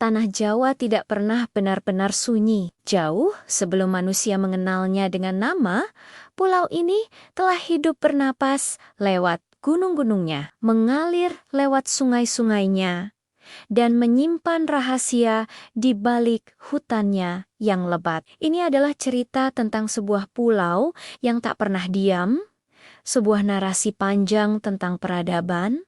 tanah Jawa tidak pernah benar-benar sunyi. Jauh sebelum manusia mengenalnya dengan nama, pulau ini telah hidup bernapas lewat gunung-gunungnya, mengalir lewat sungai-sungainya, dan menyimpan rahasia di balik hutannya yang lebat. Ini adalah cerita tentang sebuah pulau yang tak pernah diam, sebuah narasi panjang tentang peradaban,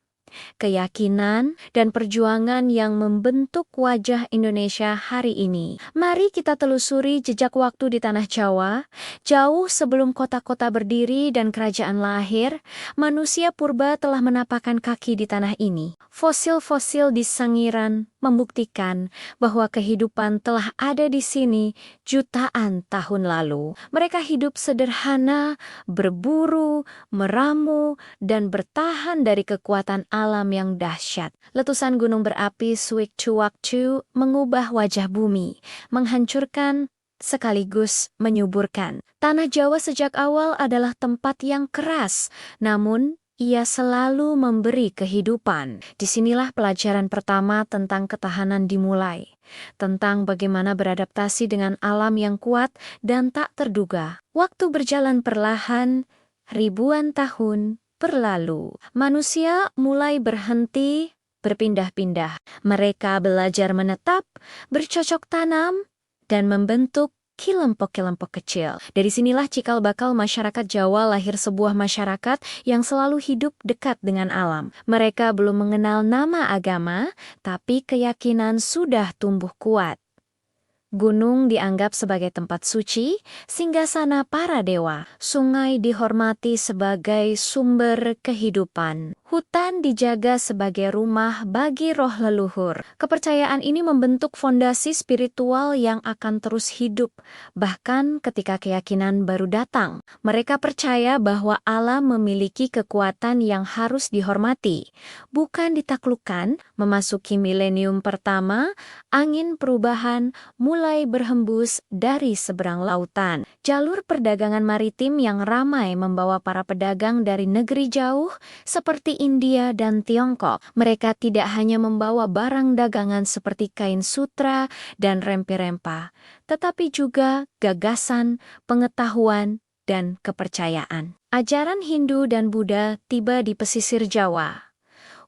keyakinan, dan perjuangan yang membentuk wajah Indonesia hari ini. Mari kita telusuri jejak waktu di tanah Jawa. Jauh sebelum kota-kota berdiri dan kerajaan lahir, manusia purba telah menapakkan kaki di tanah ini. Fosil-fosil di Sangiran membuktikan bahwa kehidupan telah ada di sini jutaan tahun lalu. Mereka hidup sederhana, berburu, meramu, dan bertahan dari kekuatan alam yang dahsyat. Letusan gunung berapi sewaktu-waktu mengubah wajah bumi, menghancurkan sekaligus menyuburkan. Tanah Jawa sejak awal adalah tempat yang keras, namun ia selalu memberi kehidupan. Disinilah pelajaran pertama tentang ketahanan dimulai, tentang bagaimana beradaptasi dengan alam yang kuat dan tak terduga. Waktu berjalan perlahan, ribuan tahun berlalu. Manusia mulai berhenti berpindah-pindah. Mereka belajar menetap, bercocok tanam, dan membentuk kelompok-kelompok kecil. Dari sinilah cikal bakal masyarakat Jawa lahir, sebuah masyarakat yang selalu hidup dekat dengan alam. Mereka belum mengenal nama agama, tapi keyakinan sudah tumbuh kuat. Gunung dianggap sebagai tempat suci, singgasana para dewa. Sungai dihormati sebagai sumber kehidupan. Hutan dijaga sebagai rumah bagi roh leluhur. Kepercayaan ini membentuk fondasi spiritual yang akan terus hidup, bahkan ketika keyakinan baru datang. Mereka percaya bahwa alam memiliki kekuatan yang harus dihormati, bukan ditaklukkan. Memasuki milenium pertama, angin perubahan mulai berhembus dari seberang lautan. Jalur perdagangan maritim yang ramai membawa para pedagang dari negeri jauh seperti India dan Tiongkok. Mereka tidak hanya membawa barang dagangan seperti kain sutra dan rempe-rempa, tetapi juga gagasan, pengetahuan, dan kepercayaan. Ajaran Hindu dan Buddha tiba di pesisir Jawa.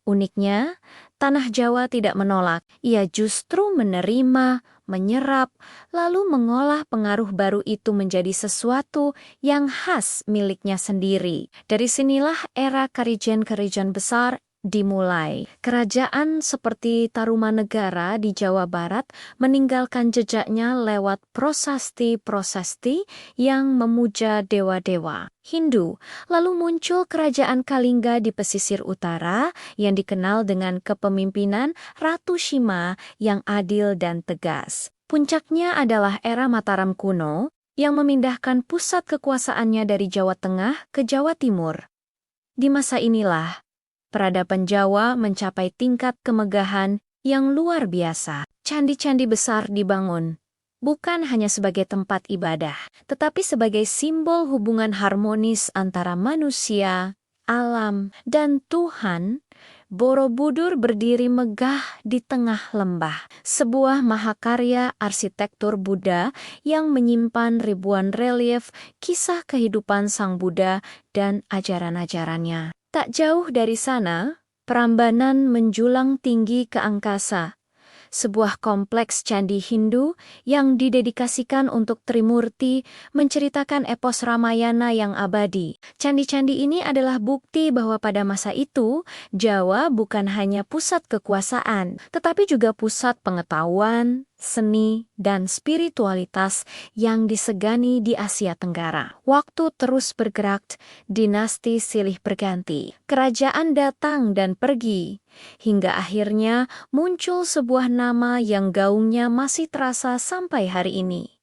Uniknya, tanah Jawa tidak menolak, ia justru menerima, menyerap, lalu mengolah pengaruh baru itu menjadi sesuatu yang khas miliknya sendiri. Dari sinilah era kerajian-kerajian besar dimulai. Kerajaan seperti Tarumanegara di Jawa Barat meninggalkan jejaknya lewat prasasti-prasasti yang memuja dewa-dewa Hindu. Lalu muncul kerajaan Kalingga di pesisir utara yang dikenal dengan kepemimpinan Ratu Sima yang adil dan tegas. Puncaknya adalah era Mataram kuno yang memindahkan pusat kekuasaannya dari Jawa Tengah ke Jawa Timur. Di masa inilah peradaban Jawa mencapai tingkat kemegahan yang luar biasa. Candi-candi besar dibangun, bukan hanya sebagai tempat ibadah, tetapi sebagai simbol hubungan harmonis antara manusia, alam, dan Tuhan. Borobudur berdiri megah di tengah lembah, sebuah mahakarya arsitektur Buddha yang menyimpan ribuan relief kisah kehidupan Sang Buddha dan ajaran-ajarannya. Tak jauh dari sana, Prambanan menjulang tinggi ke angkasa, sebuah kompleks candi Hindu yang didedikasikan untuk Trimurti menceritakan epos Ramayana yang abadi. Candi-candi ini adalah bukti bahwa pada masa itu, Jawa bukan hanya pusat kekuasaan, tetapi juga pusat pengetahuan, seni, dan spiritualitas yang disegani di Asia Tenggara. Waktu terus bergerak, dinasti silih berganti, kerajaan datang dan pergi, hingga akhirnya muncul sebuah nama yang gaungnya masih terasa sampai hari ini.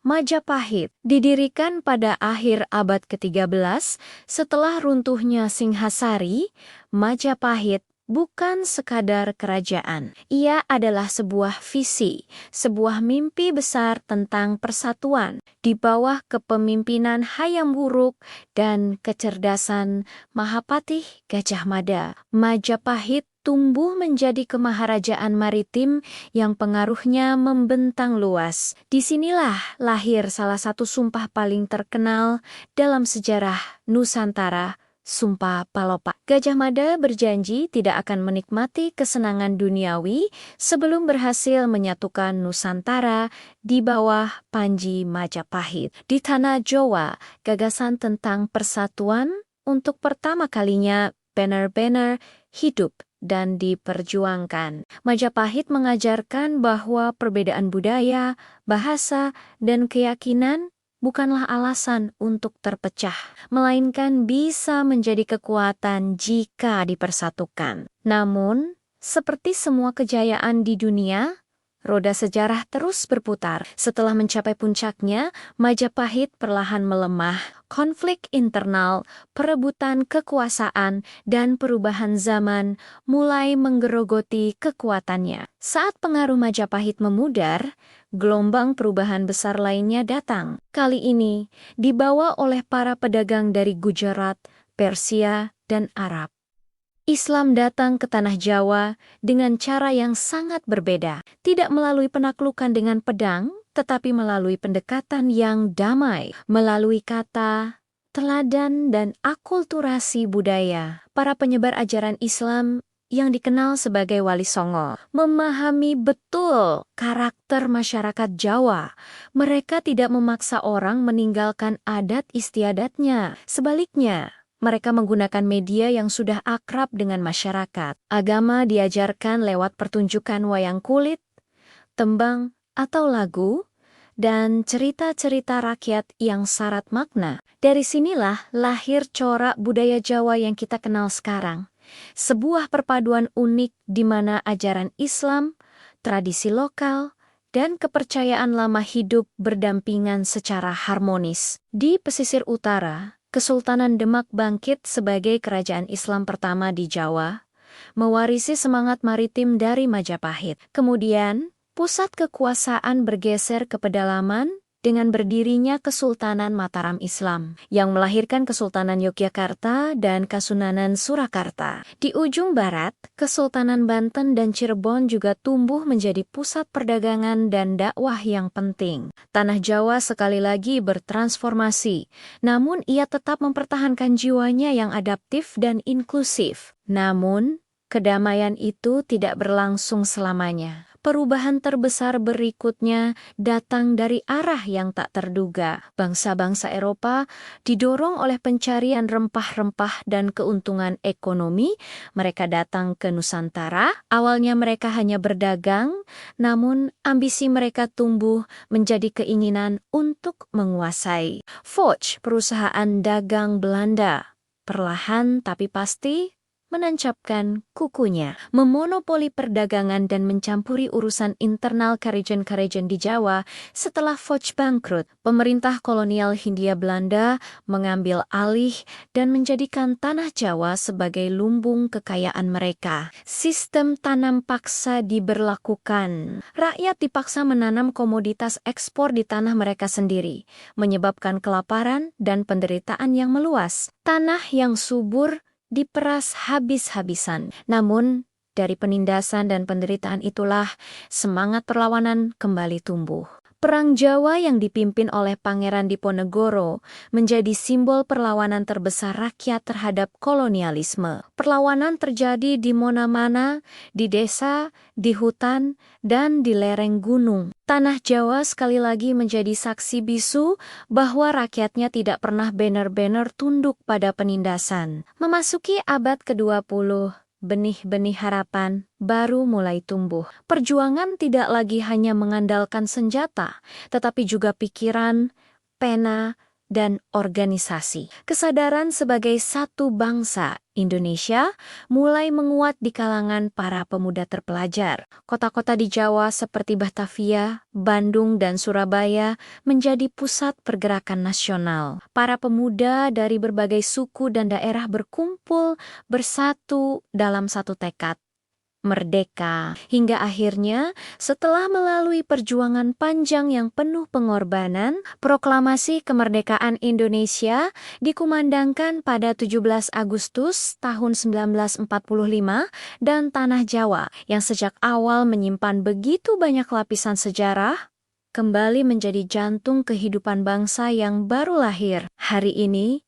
Majapahit didirikan pada akhir abad ke-13 setelah runtuhnya Singhasari. Majapahit bukan sekadar kerajaan. Ia adalah sebuah visi, sebuah mimpi besar tentang persatuan di bawah kepemimpinan Hayam Wuruk dan kecerdasan Mahapatih Gajah Mada. Majapahit tumbuh menjadi kemaharajaan maritim yang pengaruhnya membentang luas. Disinilah lahir salah satu sumpah paling terkenal dalam sejarah Nusantara, Sumpah Palopak. Gajah Mada berjanji tidak akan menikmati kesenangan duniawi sebelum berhasil menyatukan Nusantara di bawah Panji Majapahit. Di tanah Jawa, gagasan tentang persatuan untuk pertama kalinya benar-benar hidup dan diperjuangkan. Majapahit mengajarkan bahwa perbedaan budaya, bahasa, dan keyakinan bukanlah alasan untuk terpecah, melainkan bisa menjadi kekuatan jika dipersatukan. Namun, seperti semua kejayaan di dunia, roda sejarah terus berputar. Setelah mencapai puncaknya, Majapahit perlahan melemah. Konflik internal, perebutan kekuasaan, dan perubahan zaman mulai menggerogoti kekuatannya. Saat pengaruh Majapahit memudar, gelombang perubahan besar lainnya datang. Kali ini dibawa oleh para pedagang dari Gujarat, Persia, dan Arab. Islam datang ke tanah Jawa dengan cara yang sangat berbeda, tidak melalui penaklukan dengan pedang, tetapi melalui pendekatan yang damai, melalui kata, teladan, dan akulturasi budaya. Para penyebar ajaran Islam yang dikenal sebagai Wali Songo memahami betul karakter masyarakat Jawa. Mereka tidak memaksa orang meninggalkan adat istiadatnya. Sebaliknya, mereka menggunakan media yang sudah akrab dengan masyarakat. Agama diajarkan lewat pertunjukan wayang kulit, tembang atau lagu, dan cerita-cerita rakyat yang syarat makna. Dari sinilah lahir corak budaya Jawa yang kita kenal sekarang. Sebuah perpaduan unik di mana ajaran Islam, tradisi lokal, dan kepercayaan lama hidup berdampingan secara harmonis. Di pesisir utara, Kesultanan Demak bangkit sebagai kerajaan Islam pertama di Jawa, mewarisi semangat maritim dari Majapahit. Kemudian, pusat kekuasaan bergeser ke pedalaman dengan berdirinya Kesultanan Mataram Islam, yang melahirkan Kesultanan Yogyakarta dan Kasunanan Surakarta. Di ujung barat, Kesultanan Banten dan Cirebon juga tumbuh menjadi pusat perdagangan dan dakwah yang penting. Tanah Jawa sekali lagi bertransformasi, namun ia tetap mempertahankan jiwanya yang adaptif dan inklusif. Namun, kedamaian itu tidak berlangsung selamanya. Perubahan terbesar berikutnya datang dari arah yang tak terduga. Bangsa-bangsa Eropa didorong oleh pencarian rempah-rempah dan keuntungan ekonomi. Mereka datang ke Nusantara. Awalnya mereka hanya berdagang, namun ambisi mereka tumbuh menjadi keinginan untuk menguasai. Foch, perusahaan dagang Belanda, perlahan tapi pasti menancapkan kukunya, memonopoli perdagangan dan mencampuri urusan internal kerajaan-kerajaan di Jawa. Setelah Foch bangkrut, pemerintah kolonial Hindia Belanda mengambil alih dan menjadikan tanah Jawa sebagai lumbung kekayaan mereka. Sistem tanam paksa diberlakukan. Rakyat dipaksa menanam komoditas ekspor di tanah mereka sendiri, menyebabkan kelaparan dan penderitaan yang meluas. Tanah yang subur diperas habis-habisan. Namun, dari penindasan dan penderitaan itulah semangat perlawanan kembali tumbuh. Perang Jawa yang dipimpin oleh Pangeran Diponegoro menjadi simbol perlawanan terbesar rakyat terhadap kolonialisme. Perlawanan terjadi di mana-mana, di desa, di hutan, dan di lereng gunung. Tanah Jawa sekali lagi menjadi saksi bisu bahwa rakyatnya tidak pernah benar-benar tunduk pada penindasan. Memasuki abad ke-20, benih-benih harapan baru mulai tumbuh. Perjuangan tidak lagi hanya mengandalkan senjata, tetapi juga pikiran, pena, dan organisasi. Kesadaran sebagai satu bangsa Indonesia mulai menguat di kalangan para pemuda terpelajar. Kota-kota di Jawa seperti Batavia, Bandung, dan Surabaya menjadi pusat pergerakan nasional. Para pemuda dari berbagai suku dan daerah berkumpul bersatu dalam satu tekad, merdeka. Hingga akhirnya, setelah melalui perjuangan panjang yang penuh pengorbanan, proklamasi kemerdekaan Indonesia dikumandangkan pada 17 Agustus tahun 1945 dan Tanah Jawa yang sejak awal menyimpan begitu banyak lapisan sejarah, kembali menjadi jantung kehidupan bangsa yang baru lahir. Hari ini,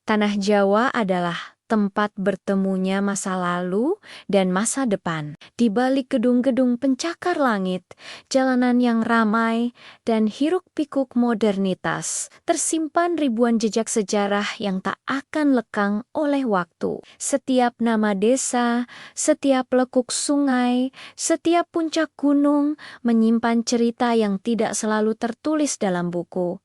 Tanah Jawa adalah tempat bertemunya masa lalu dan masa depan. Di balik gedung-gedung pencakar langit, jalanan yang ramai, dan hiruk-pikuk modernitas, tersimpan ribuan jejak sejarah yang tak akan lekang oleh waktu. Setiap nama desa, setiap lekuk sungai, setiap puncak gunung menyimpan cerita yang tidak selalu tertulis dalam buku.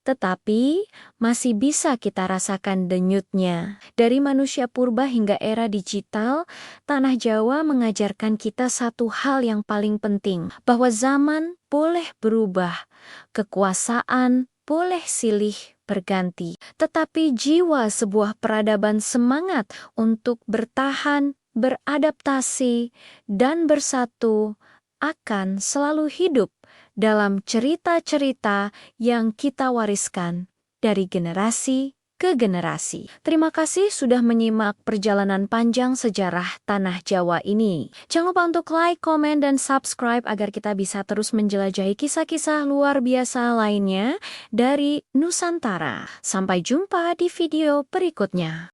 Tetapi masih bisa kita rasakan denyutnya. Dari manusia purba hingga era digital, Tanah Jawa mengajarkan kita satu hal yang paling penting, bahwa zaman boleh berubah, kekuasaan boleh silih berganti, tetapi jiwa sebuah peradaban semangat untuk bertahan, beradaptasi, dan bersatu akan selalu hidup dalam cerita-cerita yang kita wariskan dari generasi ke generasi. Terima kasih sudah menyimak perjalanan panjang sejarah Tanah Jawa ini. Jangan lupa untuk like, komen, dan subscribe agar kita bisa terus menjelajahi kisah-kisah luar biasa lainnya dari Nusantara. Sampai jumpa di video berikutnya.